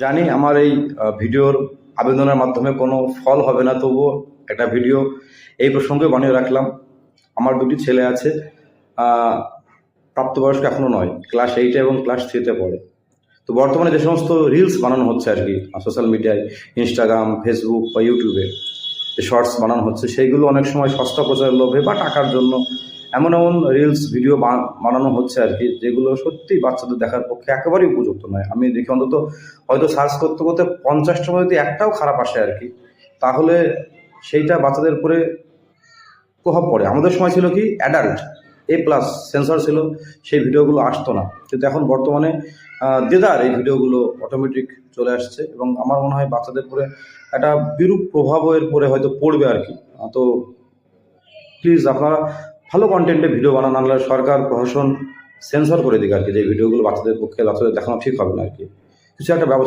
জানি আমার এই ভিডিওর আবেদনের মাধ্যমে কোনো ফল হবে না, তবুও একটা ভিডিও এই প্রসঙ্গে বানিয়ে রাখলাম। আমার দুটি ছেলে আছে, আহ, প্রাপ্তবয়স্ক এখনও নয়, ক্লাস 8 এবং ক্লাস 3-তে পড়ে। তো বর্তমানে যে সমস্ত রিলস বানানো হচ্ছে আর কি সোশ্যাল মিডিয়ায়, ইনস্টাগ্রাম, ফেসবুক বা ইউটিউবে যে শর্টস বানানো হচ্ছে, সেইগুলো অনেক সময় সস্তা প্রচারের লোভে বা টাকার জন্য এমন এমন রিলস ভিডিও বানানো হচ্ছে আর কি, যেগুলো সত্যি বাচ্চাদের দেখার পক্ষে একেবারেই উপযুক্ত নয়। আমি দেখি অন্তত হয়তো সার্চ করতে করতে 50টার মধ্যে যদি একটাও খারাপ আসে আর কি, তাহলে সেইটা বাচ্চাদের উপরে প্রভাব পড়ে। আমাদের সময় ছিল কি অ্যাডাল্ট A+ সেন্সর ছিল, সেই ভিডিওগুলো আসতো না, কিন্তু এখন বর্তমানে দেদার এই ভিডিওগুলো অটোমেটিক চলে আসছে, এবং আমার মনে হয় বাচ্চাদের উপরে একটা বিরূপ প্রভাবের পরে হয়তো পড়বে আর কি। তো প্লিজ আপনারা ভালো কন্টেন্টে ভিডিও বানান, নাহলে সরকার প্রশাসন সেন্সর করে দিক আর কি, যে ভিডিওগুলো বাচ্চাদের পক্ষে বাচ্চাদের দেখানো ঠিক হবে না আর কি। কিছু একটা ব্যবস্থা